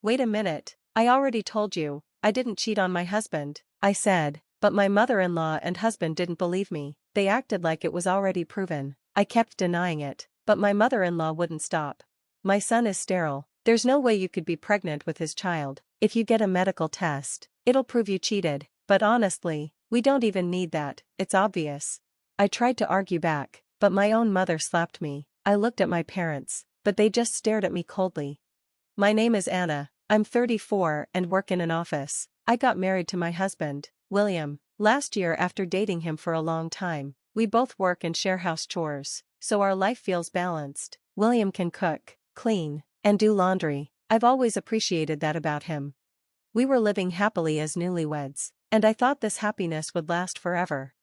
Wait a minute, I already told you, I didn't cheat on my husband, I said, but my mother-in-law and husband didn't believe me. They acted like it was already proven. I kept denying it, but my mother-in-law wouldn't stop. My son is sterile. There's no way you could be pregnant with his child. If you get a medical test, it'll prove you cheated. But honestly, we don't even need that, it's obvious. I tried to argue back, but my own mother slapped me. I looked at my parents, but they just stared at me coldly. My name is Anna, I'm 34 and work in an office. I got married to my husband, William, last year after dating him for a long time. We both work and share house chores, so our life feels balanced. William can cook, clean, and do laundry. I've always appreciated that about him. We were living happily as newlyweds, and I thought this happiness would last forever.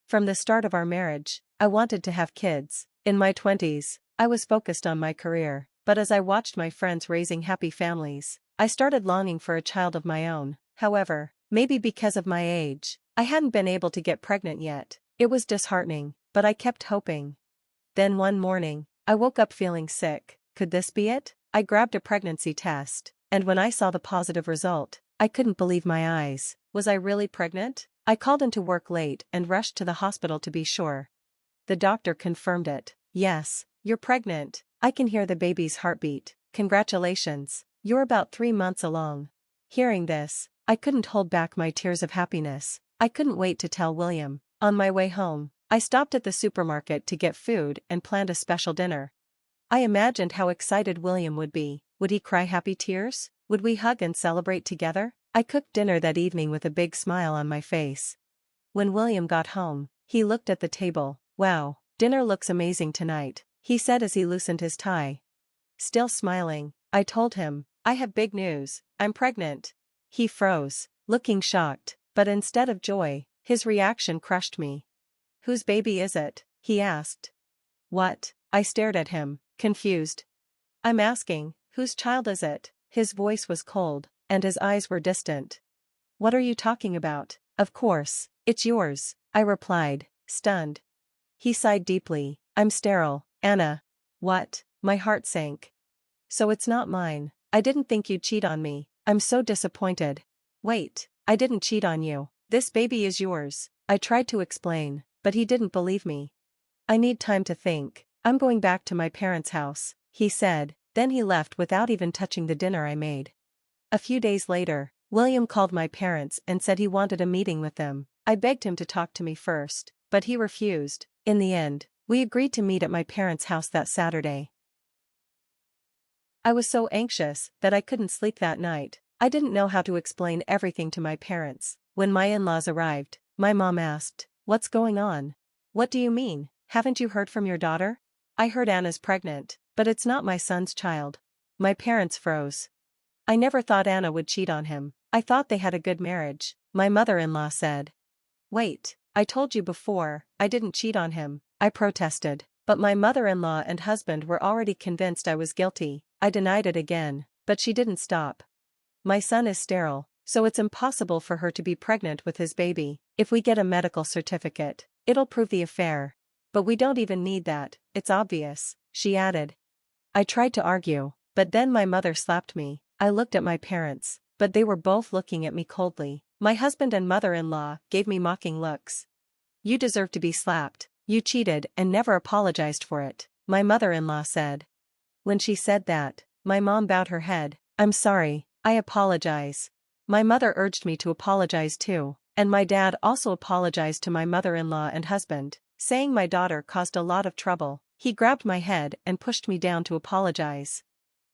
From the start of our marriage, I wanted to have kids. In my 20s, I was focused on my career, but as I watched my friends raising happy families, I started longing for a child of my own. However, maybe because of my age, I hadn't been able to get pregnant yet. It was disheartening, but I kept hoping. Then one morning, I woke up feeling sick. Could this be it? I grabbed a pregnancy test, and when I saw the positive result, I couldn't believe my eyes. Was I really pregnant? I called into work late and rushed to the hospital to be sure. The doctor confirmed it. Yes, you're pregnant. I can hear the baby's heartbeat. Congratulations, you're about 3 months along. Hearing this, I couldn't hold back my tears of happiness. I couldn't wait to tell William. On my way home, I stopped at the supermarket to get food and planned a special dinner. I imagined how excited William would be. Would he cry happy tears? Would we hug and celebrate together? I cooked dinner that evening with a big smile on my face. When William got home, he looked at the table. Wow, dinner looks amazing tonight, he said as he loosened his tie. Still smiling, I told him, I have big news, I'm pregnant. He froze, looking shocked, but instead of joy, his reaction crushed me. Whose baby is it? He asked. What? I stared at him, confused. I'm asking, whose child is it? His voice was cold, and his eyes were distant. What are you talking about? Of course, it's yours, I replied, stunned. He sighed deeply. I'm sterile, Anna. What? My heart sank. So it's not mine. I didn't think you'd cheat on me. I'm so disappointed. Wait, I didn't cheat on you. This baby is yours. I tried to explain, but he didn't believe me. I need time to think. I'm going back to my parents' house, he said, then he left without even touching the dinner I made. A few days later, William called my parents and said he wanted a meeting with them. I begged him to talk to me first, but he refused. In the end, we agreed to meet at my parents' house that Saturday. I was so anxious that I couldn't sleep that night. I didn't know how to explain everything to my parents. When my in-laws arrived, my mom asked, "What's going on?" "What do you mean? Haven't you heard from your daughter?" "I heard Anna's pregnant, but it's not my son's child." My parents froze. "I never thought Anna would cheat on him. I thought they had a good marriage," my mother-in-law said. "Wait, I told you before, I didn't cheat on him," I protested. But my mother-in-law and husband were already convinced I was guilty. I denied it again, but she didn't stop. "My son is sterile, so it's impossible for her to be pregnant with his baby. If we get a medical certificate, it'll prove the affair. But we don't even need that, it's obvious," she added. I tried to argue, but then my mother slapped me. I looked at my parents, but they were both looking at me coldly. My husband and mother-in-law gave me mocking looks. "You deserve to be slapped. You cheated and never apologized for it," my mother-in-law said. When she said that, my mom bowed her head. "I'm sorry, I apologize." My mother urged me to apologize too, and my dad also apologized to my mother-in-law and husband, saying my daughter caused a lot of trouble. He grabbed my head and pushed me down to apologize.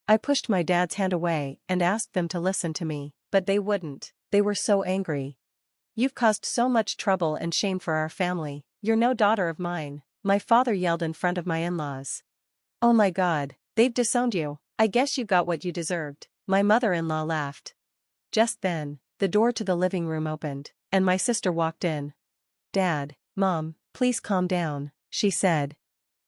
I pushed my dad's hand away and asked them to listen to me, but they wouldn't. They were so angry. "You've caused so much trouble and shame for our family. You're no daughter of mine," my father yelled in front of my in-laws. "Oh my God, they've disowned you. I guess you got what you deserved," my mother-in-law laughed. Just then, the door to the living room opened, and my sister walked in. "Dad, Mom, please calm down," she said.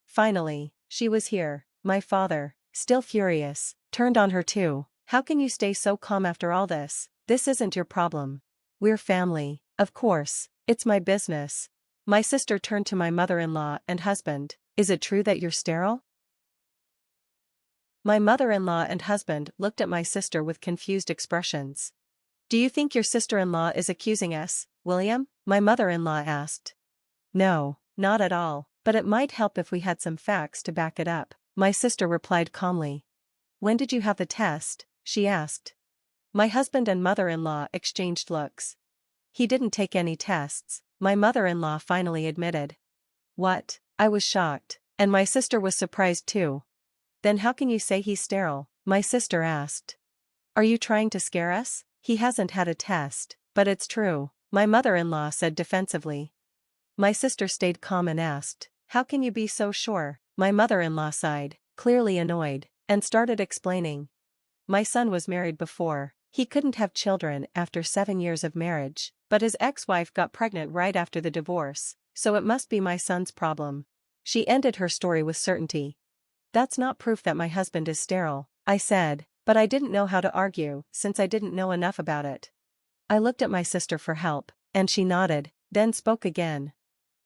Finally, she was here. My father, still furious, turned on her too. "How can you stay so calm after all this? This isn't your problem. We're family." "Of course, it's my business." My sister turned to my mother-in-law and husband. "Is it true that you're sterile?" My mother-in-law and husband looked at my sister with confused expressions. Do you think your sister-in-law is accusing us, William? My mother-in-law asked. No, not at all, but it might help if we had some facts to back it up, my sister replied calmly. When did you have the test? She asked. My husband and mother-in-law exchanged looks. He didn't take any tests, my mother-in-law finally admitted. What? I was shocked, and my sister was surprised too. Then how can you say he's sterile? My sister asked. Are you trying to scare us? He hasn't had a test, but it's true, my mother-in-law said defensively. My sister stayed calm and asked, how can you be so sure? My mother-in-law sighed, clearly annoyed, and started explaining. My son was married before. He couldn't have children after 7 years of marriage, but his ex-wife got pregnant right after the divorce, so it must be my son's problem. She ended her story with certainty. That's not proof that my husband is sterile, I said, but I didn't know how to argue since I didn't know enough about it. I looked at my sister for help, and she nodded, then spoke again.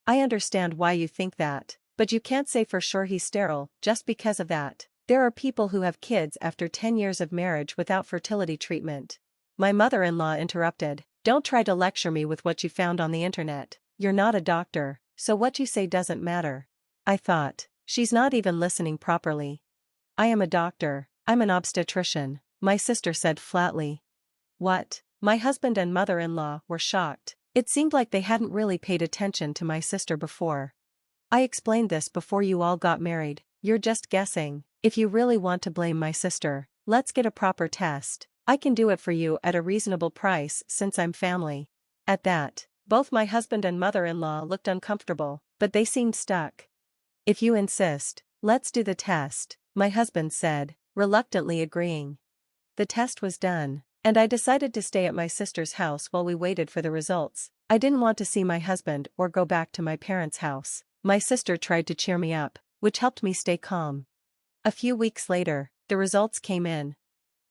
I understand why you think that, but you can't say for sure he's sterile just because of that. There are people who have kids after 10 years of marriage without fertility treatment. My mother-in-law interrupted. Don't try to lecture me with what you found on the internet. You're not a doctor, so what you say doesn't matter. I thought, she's not even listening properly. I am a doctor, I'm an obstetrician, my sister said flatly. What? My husband and mother-in-law were shocked. It seemed like they hadn't really paid attention to my sister before. I explained this before you all got married. You're just guessing. If you really want to blame my sister, let's get a proper test. I can do it for you at a reasonable price since I'm family. At that, both my husband and mother-in-law looked uncomfortable, but they seemed stuck. If you insist, let's do the test, my husband said, reluctantly agreeing. The test was done, and I decided to stay at my sister's house while we waited for the results. I didn't want to see my husband or go back to my parents' house. My sister tried to cheer me up, which helped me stay calm. A few weeks later, the results came in.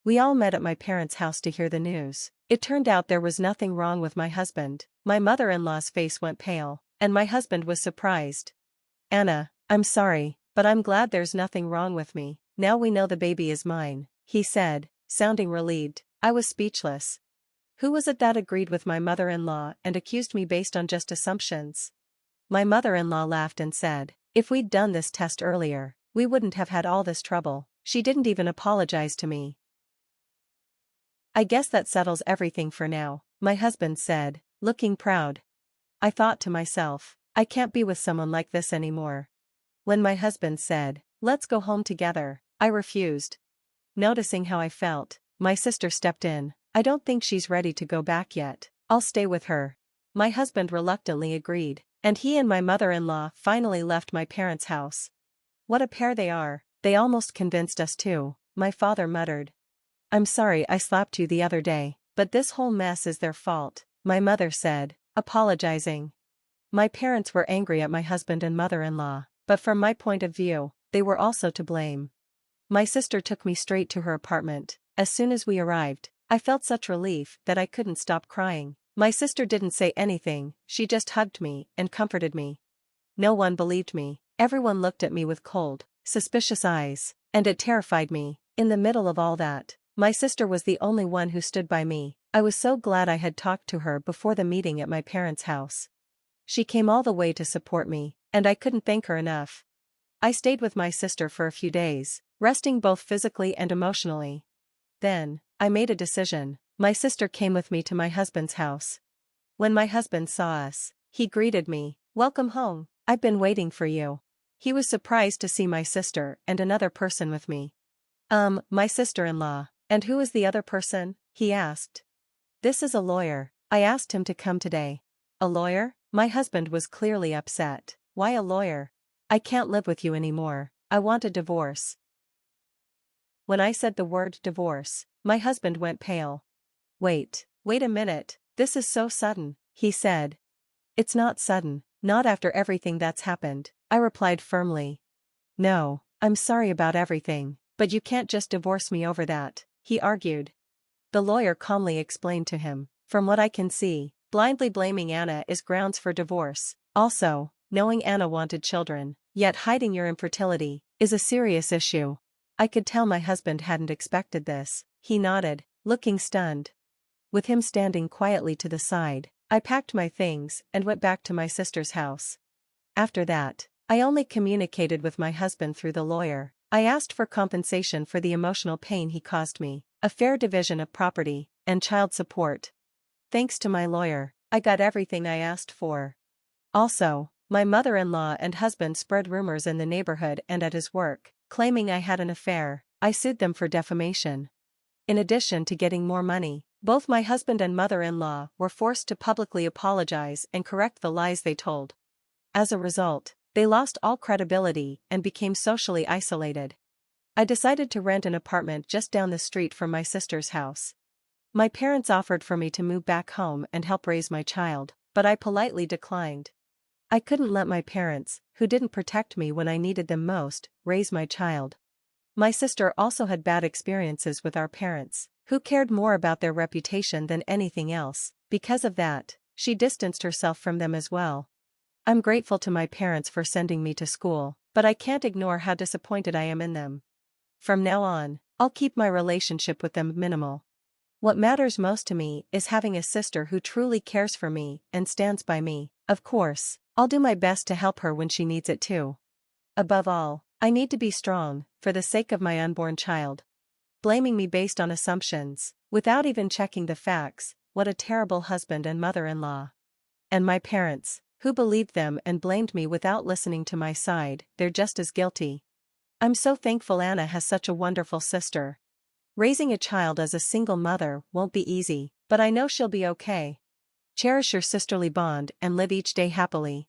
We all met at my parents' house to hear the news. It turned out there was nothing wrong with my husband. My mother-in-law's face went pale, and my husband was surprised. Anna, I'm sorry, but I'm glad there's nothing wrong with me. Now we know the baby is mine, he said, sounding relieved. I was speechless. Who was it that agreed with my mother-in-law and accused me based on just assumptions? My mother-in-law laughed and said, if we'd done this test earlier, we wouldn't have had all this trouble. She didn't even apologize to me. I guess that settles everything for now, my husband said, looking proud. I thought to myself, I can't be with someone like this anymore. When my husband said, let's go home together, I refused. Noticing how I felt, my sister stepped in. I don't think she's ready to go back yet. I'll stay with her. My husband reluctantly agreed, and he and my mother-in-law finally left my parents' house. What a pair they are. They almost convinced us too, my father muttered. I'm sorry I slapped you the other day, but this whole mess is their fault, my mother said, apologizing. My parents were angry at my husband and mother-in-law, but from my point of view, they were also to blame. My sister took me straight to her apartment. As soon as we arrived, I felt such relief that I couldn't stop crying. My sister didn't say anything, she just hugged me and comforted me. No one believed me. Everyone looked at me with cold, suspicious eyes, and it terrified me. In the middle of all that, my sister was the only one who stood by me. I was so glad I had talked to her before the meeting at my parents' house. She came all the way to support me, and I couldn't thank her enough. I stayed with my sister for a few days, resting both physically and emotionally. Then, I made a decision. My sister came with me to my husband's house. When my husband saw us, he greeted me, "Welcome home, I've been waiting for you." He was surprised to see my sister and another person with me. My sister-in-law. And who is the other person? He asked. This is a lawyer. I asked him to come today. A lawyer? My husband was clearly upset. Why a lawyer? I can't live with you anymore. I want a divorce. When I said the word divorce, my husband went pale. Wait a minute, this is so sudden, he said. It's not sudden, not after everything that's happened, I replied firmly. No, I'm sorry about everything, but you can't just divorce me over that, he argued. The lawyer calmly explained to him, from what I can see, blindly blaming Anna is grounds for divorce. Also, knowing Anna wanted children, yet hiding your infertility, is a serious issue. I could tell my husband hadn't expected this. He nodded, looking stunned. With him standing quietly to the side, I packed my things and went back to my sister's house. After that, I only communicated with my husband through the lawyer. I asked for compensation for the emotional pain he caused me, a fair division of property, and child support. Thanks to my lawyer, I got everything I asked for. Also, my mother-in-law and husband spread rumors in the neighborhood and at his work, claiming I had an affair. I sued them for defamation. In addition to getting more money, both my husband and mother-in-law were forced to publicly apologize and correct the lies they told. As a result, they lost all credibility and became socially isolated. I decided to rent an apartment just down the street from my sister's house. My parents offered for me to move back home and help raise my child, but I politely declined. I couldn't let my parents, who didn't protect me when I needed them most, raise my child. My sister also had bad experiences with our parents, who cared more about their reputation than anything else. Because of that, she distanced herself from them as well. I'm grateful to my parents for sending me to school, but I can't ignore how disappointed I am in them. From now on, I'll keep my relationship with them minimal. What matters most to me is having a sister who truly cares for me and stands by me. Of course, I'll do my best to help her when she needs it too. Above all, I need to be strong, for the sake of my unborn child. Blaming me based on assumptions, without even checking the facts, what a terrible husband and mother-in-law. And my parents, who believed them and blamed me without listening to my side, they're just as guilty. I'm so thankful Anna has such a wonderful sister. Raising a child as a single mother won't be easy, but I know she'll be okay. Cherish your sisterly bond and live each day happily.